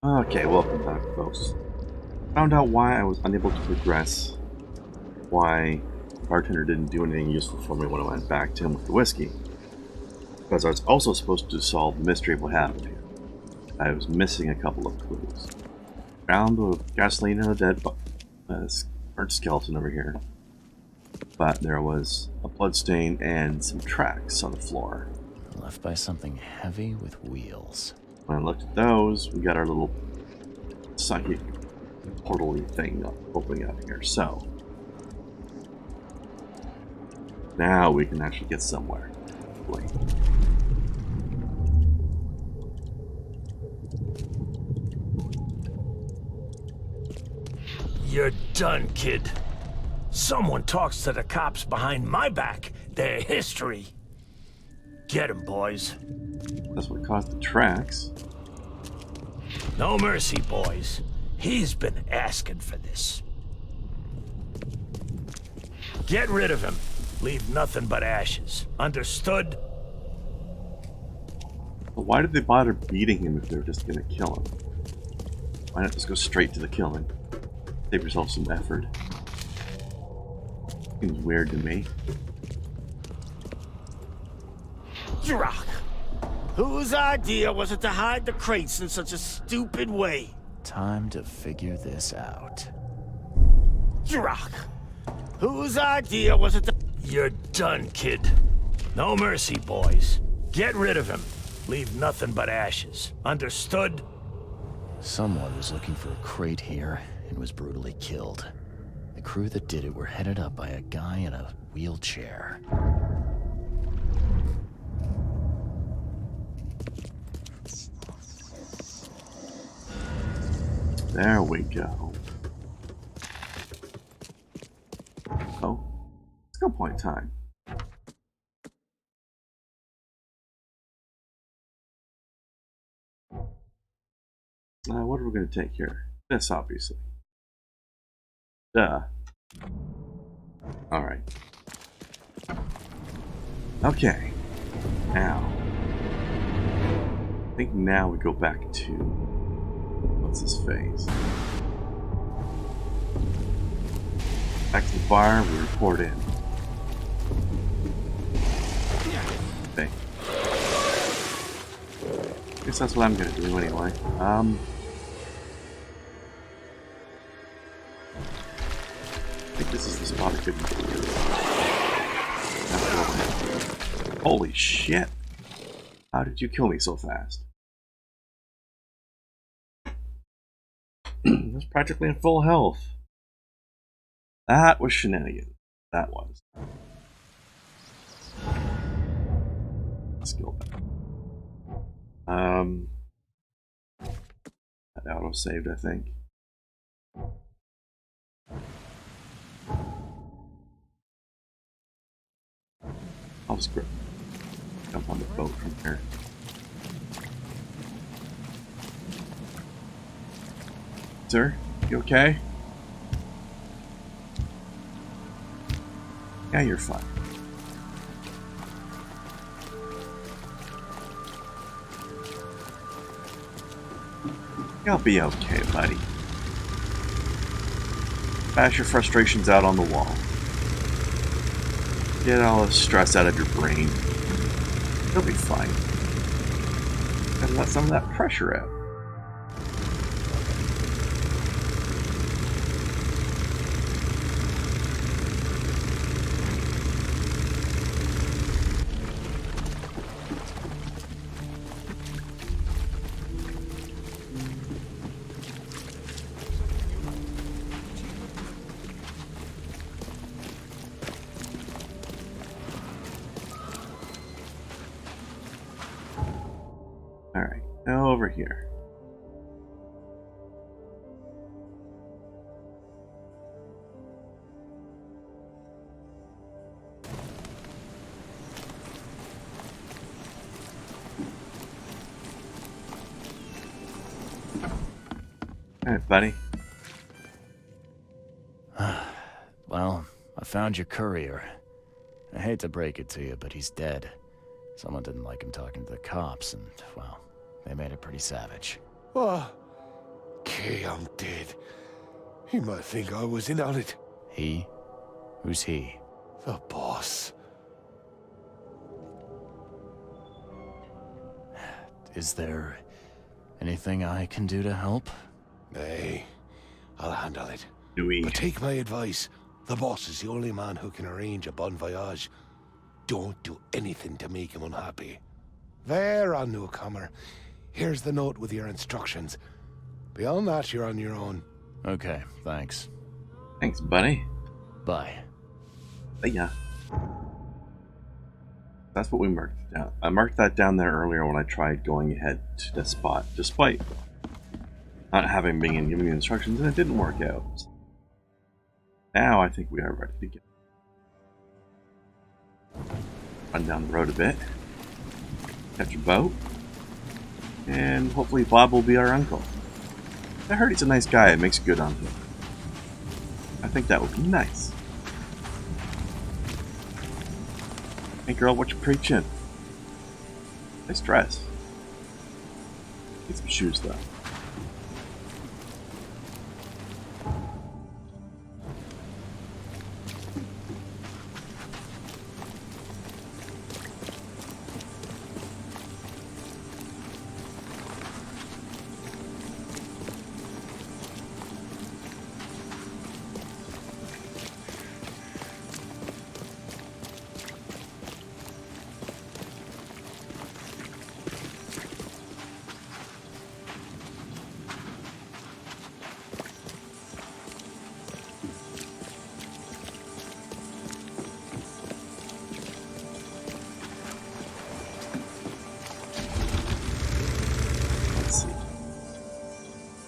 Okay, welcome back, folks. Found out why I was unable to progress, why the bartender didn't do anything useful for me when I went back to him with the whiskey. Because I was also supposed to solve the mystery of what happened here. I was missing a couple of clues. Found the gasoline in a dead burnt skeleton over here, but there was a blood stain and some tracks on the floor. Left by something heavy with wheels. When I looked at those, we got our little psychic portal-y thing opening up here. So now we can actually get somewhere. Hopefully. You're done, kid. Someone talks to the cops behind my back. Their history. Get 'em, boys. That's what caused the tracks. No mercy, boys. He's been asking for this. Get rid of him. Leave nothing but ashes. Understood? But why did they bother beating him if they were just gonna kill him? Why not just go straight to the killing? Save yourself some effort. Seems weird to me. Drock! Whose idea was it to hide the crates in such a stupid way? Time to figure this out. Drock! Whose idea was it to... You're done, kid. No mercy, boys. Get rid of him. Leave nothing but ashes. Understood? Someone was looking for a crate here and was brutally killed. The crew that did it were headed up by a guy in a wheelchair. There we go. Oh, skill point time. What are we going to take here? This, obviously. Duh. Alright. Okay. Now. I think now we go back to... what's his face? Back to the bar, we report in. Okay. Guess that's what I'm gonna do anyway. I think this is the spot I couldn't do. Holy shit! How did you kill me so fast? I was practically in full health. That was shenanigans. That was. Skill back. That auto saved, I think. I'll just jump on the boat from here. Sir, you okay? Yeah, you're fine. You'll be okay, buddy. Bash your frustrations out on the wall. Get all the stress out of your brain. You'll be fine. And let some of that pressure out. Alright, now over here. Alright, buddy. Well, I found your courier. I hate to break it to you, but he's dead. Someone didn't like him talking to the cops, and, well, they made it pretty savage. Oh, okay, I'm dead. He might think I was in on it. He? Who's he? The boss. Is there anything I can do to help? Nay, I'll handle it. Do we? But take my advice. The boss is the only man who can arrange a bon voyage. Don't do anything to make him unhappy. There, on newcomer. Here's the note with your instructions. Beyond that, you're on your own. Okay, thanks. Thanks, buddy. Bye. But yeah. That's what we marked down. I marked that down there earlier when I tried going ahead to the spot, despite not having been and giving the instructions, and it didn't work out. Now I think we are ready to go. Run down the road a bit, catch a boat, and hopefully Bob will be our uncle. I heard he's a nice guy. It makes good on him. I think that would be nice. Hey girl, what you preaching? Nice dress. Get some shoes though.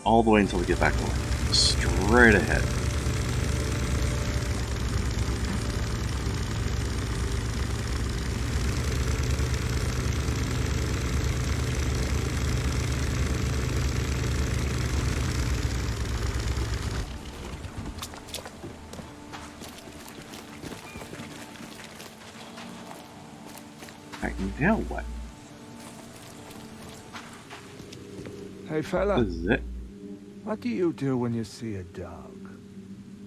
All the way until we get back home. Straight ahead. Alright, now what? Hey fella, This is it. what do you do when you see a dog?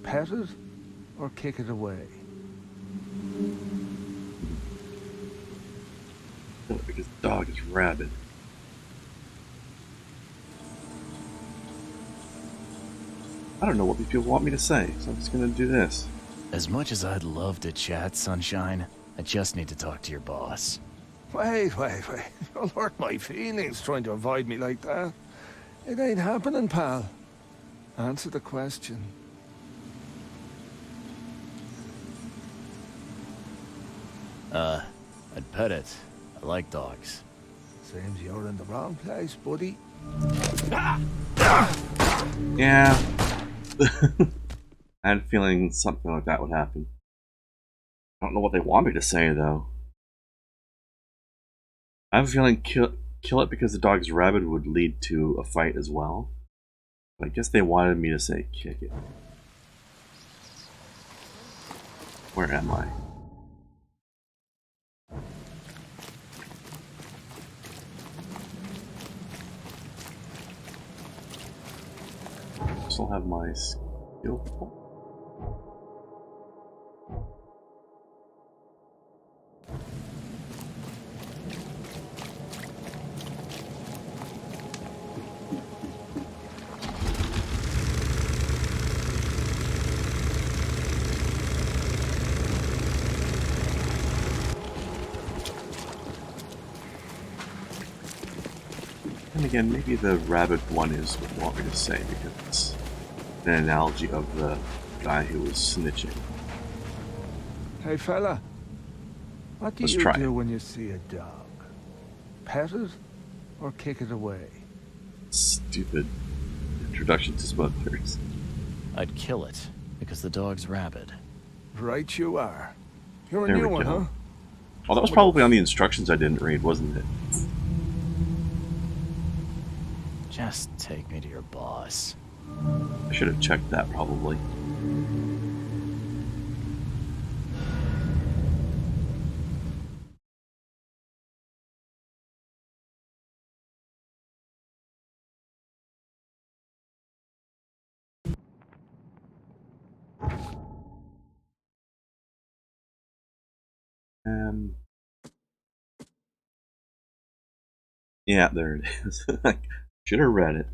Pet it or kick it away? No, because the dog is rabid. I don't know what these people want me to say, so I'm just gonna do this. As much as I'd love to chat, Sunshine, I just need to talk to your boss. Wait. Don't hurt my feelings trying to avoid me like that. It ain't happening, pal. Answer the question. I'd pet it. I like dogs. Seems you're in the wrong place, buddy. Yeah. I had a feeling something like that would happen. I don't know what they want me to say, though. I have a feeling kill it because the dog's rabid would lead to a fight as well. But I guess they wanted me to say kick it. Where am I? Still have my skill point. And again, maybe the rabbit one is what you want me to say because it's an analogy of the guy who was snitching. Hey fella, what do Let's you try do it. when you see a dog? Pet it or kick it away? Stupid introduction to smugglers. I'd kill it because the dog's rabid. Right you are. You're a There new we one, go. huh? Well, that was probably on the instructions I didn't read, wasn't it? Just take me to your boss. I should have checked that probably. Yeah, there it is. Should have read it.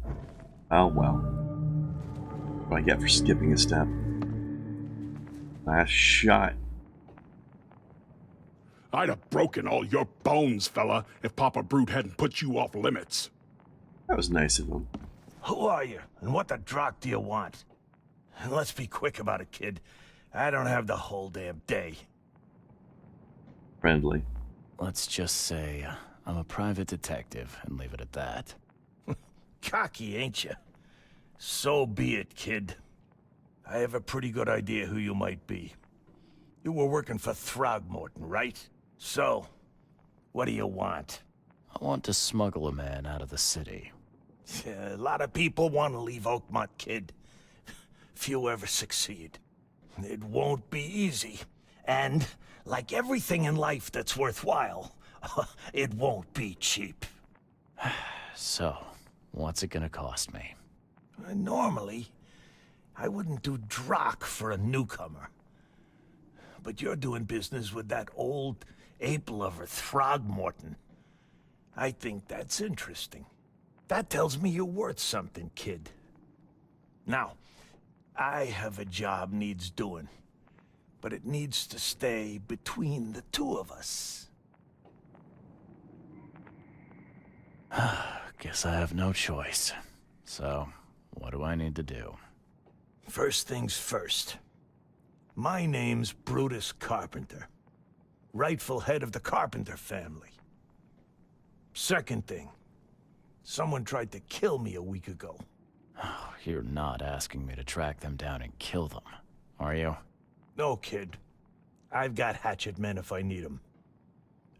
Oh well. What do I get for skipping a step? Last shot. I'd have broken all your bones, fella, if Papa Brute hadn't put you off limits. That was nice of him. Who are you, and what the drock do you want? And let's be quick about it, kid. I don't have the whole damn day. Friendly. Let's just say I'm a private detective and leave it at that. Cocky, ain't you? So be it, kid. I have a pretty good idea who you might be. You were working for Throgmorton, right? So, what do you want? I want to smuggle a man out of the city. A lot of people want to leave Oakmont, kid. Few ever succeed. It won't be easy. And, like everything in life that's worthwhile, it won't be cheap. So, what's it gonna cost me? Normally, I wouldn't do drock for a newcomer. But you're doing business with that old ape-lover Throgmorton. I think that's interesting. That tells me you're worth something, kid. Now, I have a job needs doing, but it needs to stay between the two of us. Guess I have no choice. So, what do I need to do? First things first. My name's Brutus Carpenter, rightful head of the Carpenter family. Second thing, someone tried to kill me a week ago. You're not asking me to track them down and kill them, are you? No, kid. I've got hatchet men if I need them.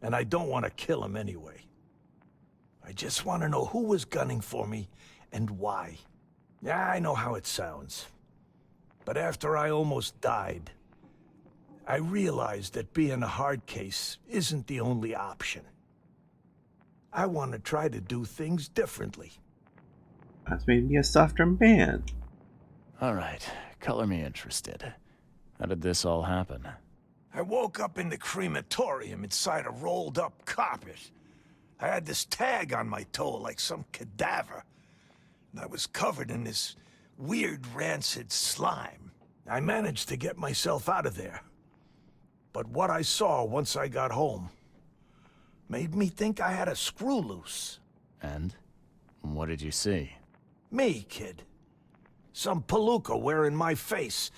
And I don't want to kill them anyway. I just want to know who was gunning for me and why. Yeah, I know how it sounds. But after I almost died, I realized that being a hard case isn't the only option. I want to try to do things differently. That's made me a softer man. Alright, color me interested. How did this all happen? I woke up in the crematorium inside a rolled-up carpet. I had this tag on my toe like some cadaver. And I was covered in this weird rancid slime. I managed to get myself out of there. But what I saw once I got home made me think I had a screw loose. And? What did you see? Me, kid. Some palooka wearing my face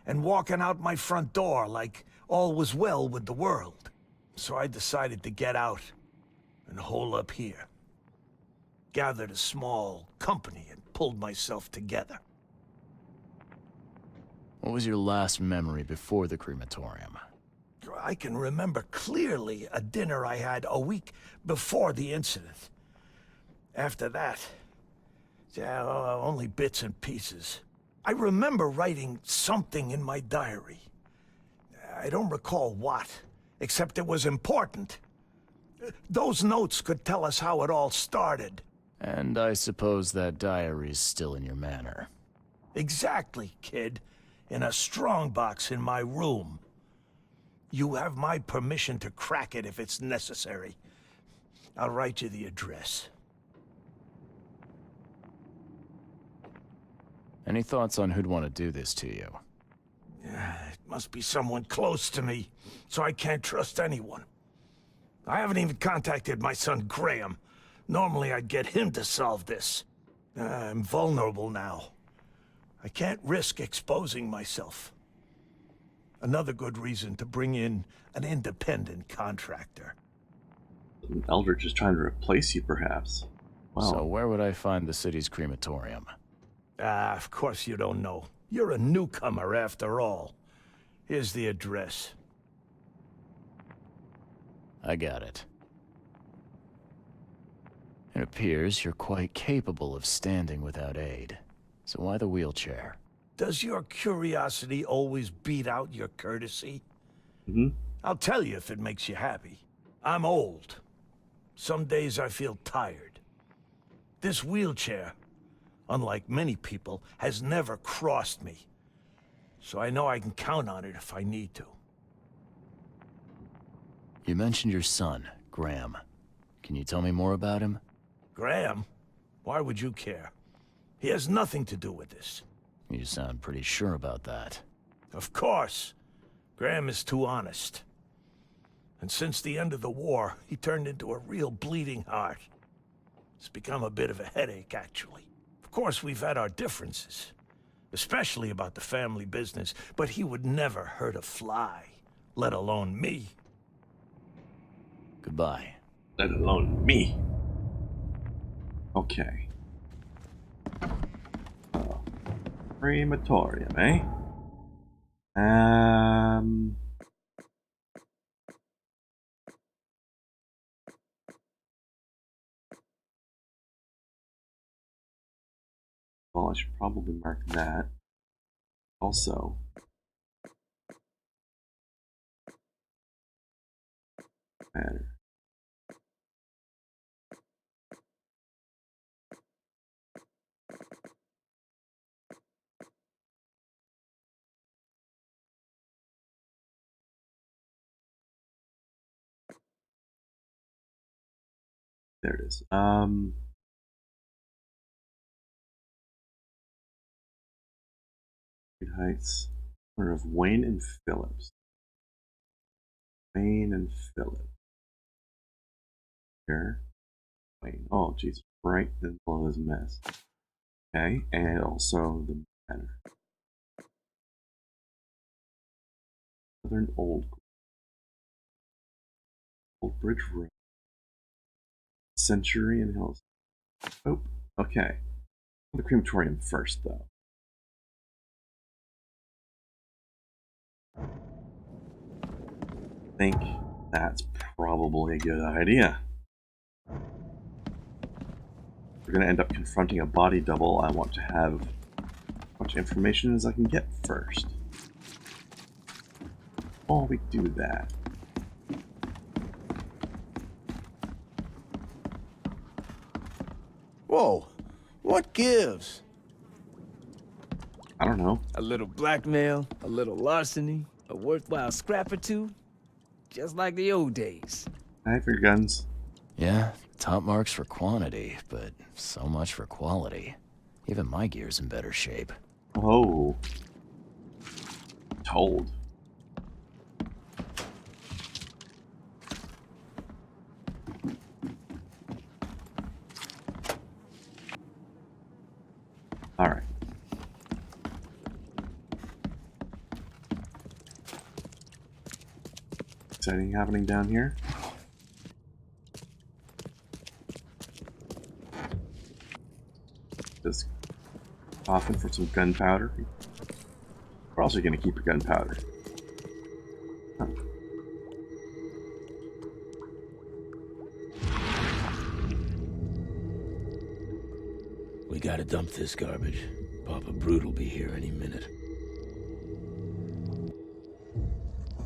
and walking out my front door like all was well with the world. So I decided to get out and hole up here. Gathered a small company and pulled myself together. What was your last memory before the crematorium? I can remember clearly a dinner I had a week before the incident. After that, only bits and pieces. I remember writing something in my diary. I don't recall what, except it was important. Those notes could tell us how it all started. And I suppose that diary's still in your manor. Exactly, kid. In a strongbox in my room. You have my permission to crack it if it's necessary. I'll write you the address. Any thoughts on who'd want to do this to you? It must be someone close to me, so I can't trust anyone. I haven't even contacted my son Graham. Normally I'd get him to solve this. I'm vulnerable now. I can't risk exposing myself. Another good reason to bring in an independent contractor. Eldritch is trying to replace you, perhaps. Wow. So where would I find the city's crematorium? Of course you don't know. You're a newcomer after all. Here's the address. I got it. It appears you're quite capable of standing without aid. So why the wheelchair? Does your curiosity always beat out your courtesy? Mm-hmm. I'll tell you if it makes you happy. I'm old. Some days I feel tired. This wheelchair, unlike many people, has never crossed me. so I know I can count on it if I need to. You mentioned your son, Graham. Can you tell me more about him? Graham? Why would you care? He has nothing to do with this. You sound pretty sure about that. Of course. Graham is too honest. And since the end of the war, he turned into a real bleeding heart. It's become a bit of a headache, actually. Of course, we've had our differences, especially about the family business, but he would never hurt a fly, let alone me. Goodbye. Let alone me. Okay. Crematorium, eh? Well, I should probably mark that. Also, matter. There it is. Heights. Corner of Wayne and Phillips. Wayne and Phillips. Here. Wayne. Oh, jeez. Right in the middle of this mess. Okay, and also the manor. Southern Old Bridge Road. Century and Hills. Oh, okay. The crematorium first, though. I think that's probably a good idea. We're going to end up confronting a body double. I want to have as much information as I can get first. Oh, we do that. Whoa, what gives? I don't know. A little blackmail, a little larceny, a worthwhile scrap or two? Just like the old days. I have your guns. Yeah, top marks for quantity, but so much for quality. Even my gear's in better shape. Oh. Told. Alright. Exciting happening down here. Just coffin for some gunpowder. We're also going to keep your gunpowder. Huh. We gotta dump this garbage. Papa Brute will be here any minute.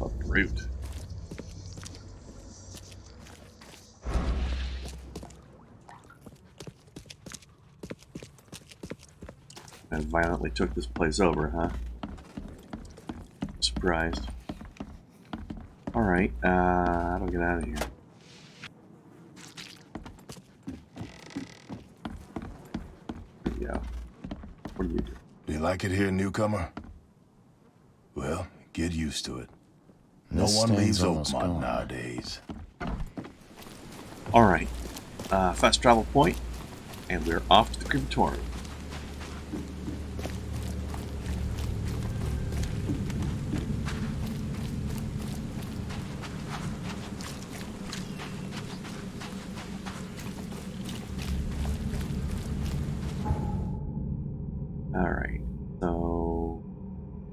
A brute. And violently took this place over, huh? Surprised. Alright, how do I get out of here? There we go. What do you do? Do you like it here, newcomer? Well, get used to it. No This one stain's leaves almost Oakmont gone. nowadays. Alright, fast travel point, and we're off to the crematorium. Alright, so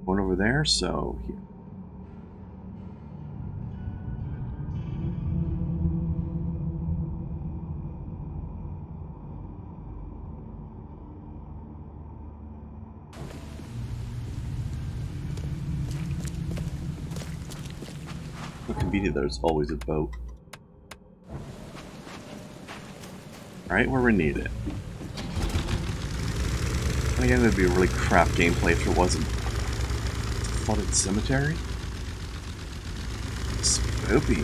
going over there, so here. How convenient there's always a boat. Right where we need it. And again, it'd be a really crap gameplay if it wasn't Flooded cemetery? Spooky.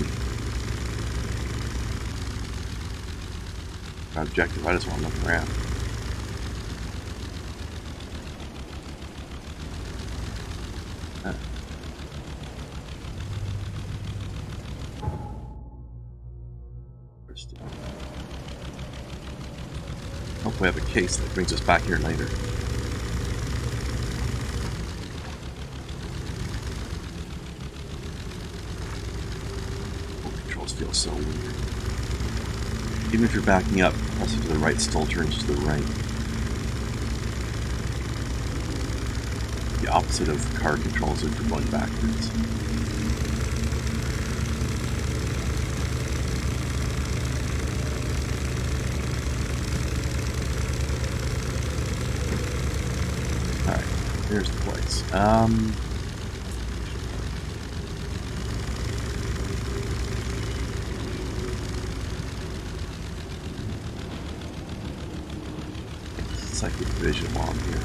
Objective, I just want to look around. Hopefully we have a case that brings us back here later. Controls feel so weird. Even if you're backing up, pressing to the right still turns to the right. The opposite of car controls if you're going backwards. Alright, there's the place. Psychic vision while I'm here.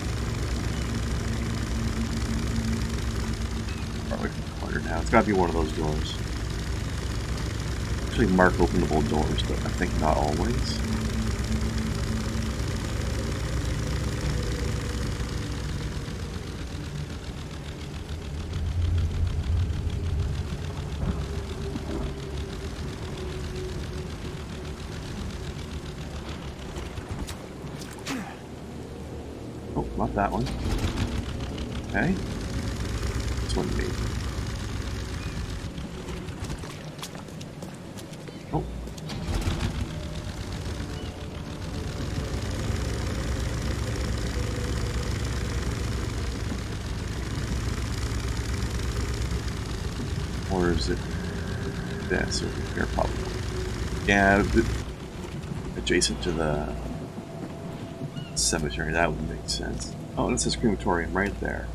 Far away from the corner now. It's gotta be one of those doors. Actually mark openable doors, but I think not always. Not that one. Okay. This one maybe. Oh. Or is it this over here? Probably. Yeah, adjacent to the cemetery, that would make sense. Oh, and it says crematorium right there.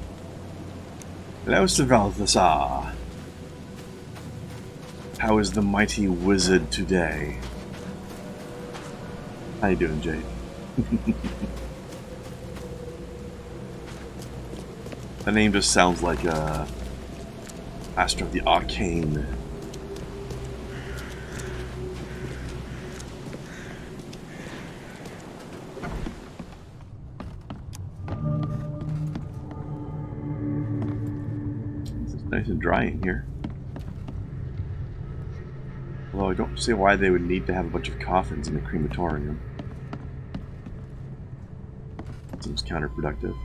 Hello, Sir Balthasar. How is the mighty wizard today? How you doing, Jade? The name just sounds like a Master of the Arcane. Nice and dry in here. Although I don't see why they would need to have a bunch of coffins in a crematorium. Seems counterproductive.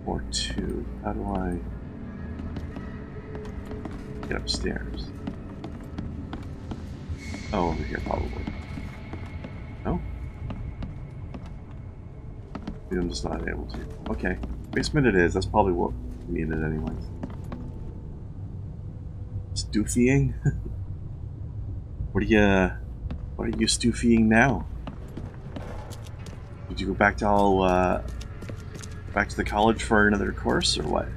Or two. How do I get upstairs? Oh, over here probably. No? Maybe I'm just not able to. Okay. Basement it is. That's probably what we needed anyways. Stoofying? What are you stoofying now? Did you go back to back to the college for another course or what?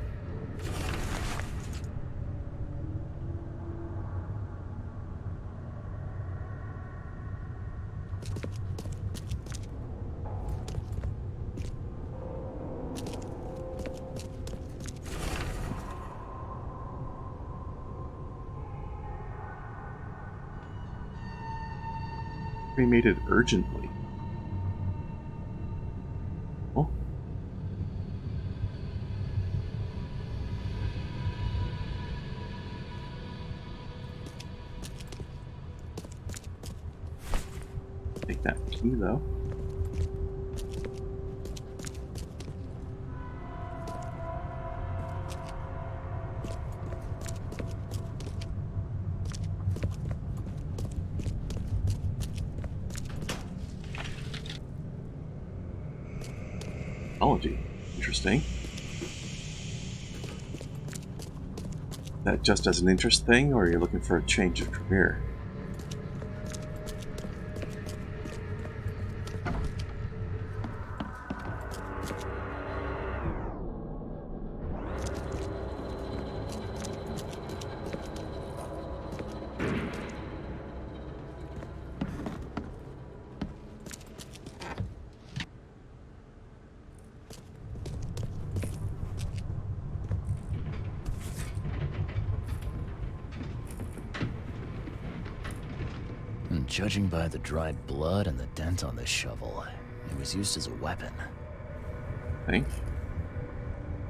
Cremated urgently. Oh. Take that key though. Technology. Interesting. That just as an interest thing, or are you looking for a change of career? judging by the dried blood and the dent on this shovel, it was used as a weapon. Think?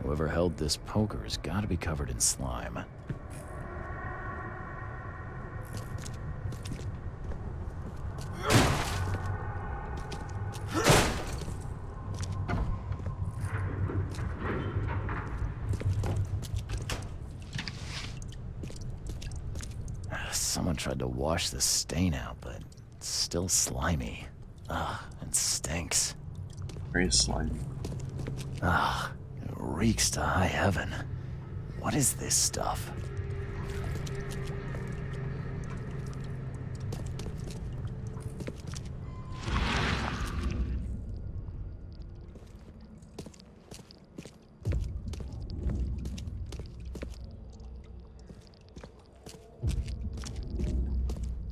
Whoever held this poker has got to be covered in slime. Someone tried to wash the stain out, but it's still slimy. Ugh, and stinks. Very slimy. Ugh, it reeks to high heaven. What is this stuff?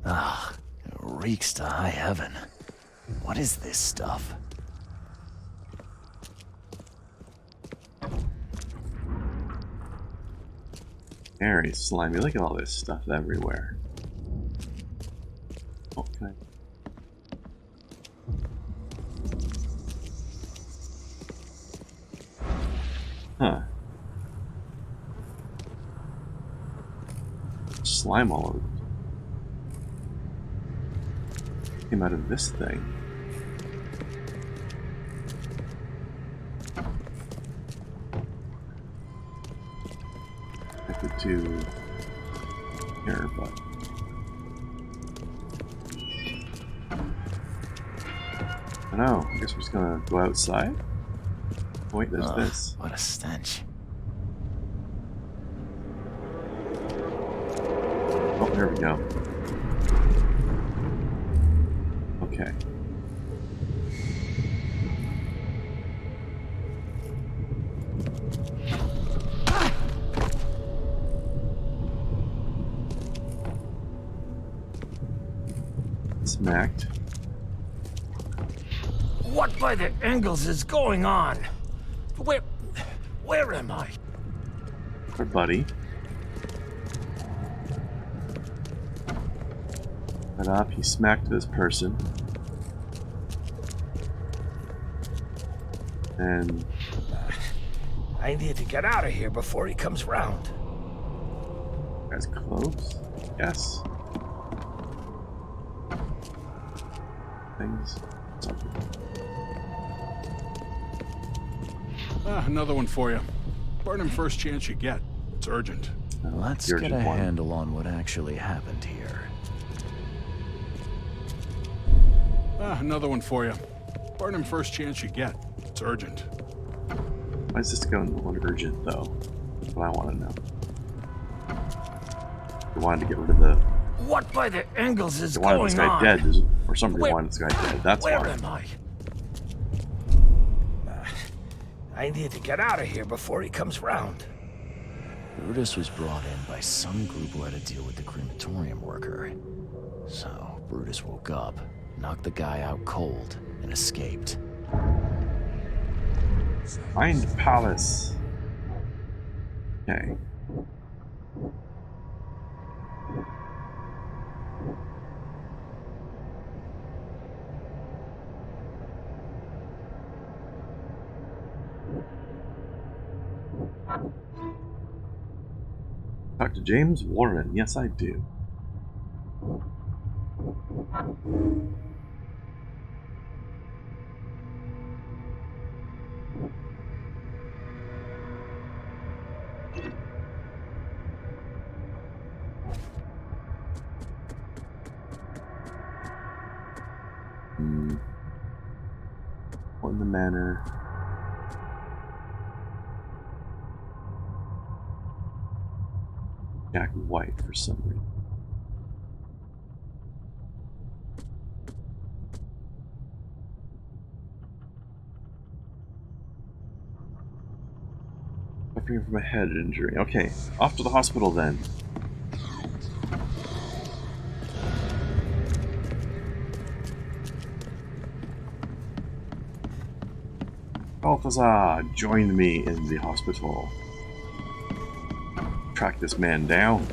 Ugh, it reeks to high heaven. What is this stuff? Very slimy. Look at all this stuff everywhere. Oh, can I... Huh. Slime all over it. Came out of this thing. I could do here, but I don't know. I guess we're just gonna go outside. Oh, wait, there's this. What a stench. Oh, there we go. Okay. Smacked. What by the Engels is going on? Where am I? Our buddy. Got up, he smacked this person. And I need to get out of here before he comes round. guy's clothes? Yes. Things. Something. Another one for you. Burn him first chance you get. It's urgent. Let's The get a urgent one. handle on what actually happened here. Another one for you. Burn him first chance you get. It's urgent. Why is this going on urgent, though? That's what I want to know. They wanted to get rid of the... What by the Engels is They wanted this going guy on? dead. Or somebody wanted this guy dead. That's Where why. am I? I need to get out of here before he comes round. Brutus was brought in by some group who had to deal with the crematorium worker. So, Brutus woke up, knocked the guy out cold, and escaped. Find Palace. Okay. Dr. James Warren. Yes, I do. What in the manor? Jack White for some reason. Suffering from a head injury. Okay, off to the hospital then. Balthazar joined me in the hospital. Track this man down.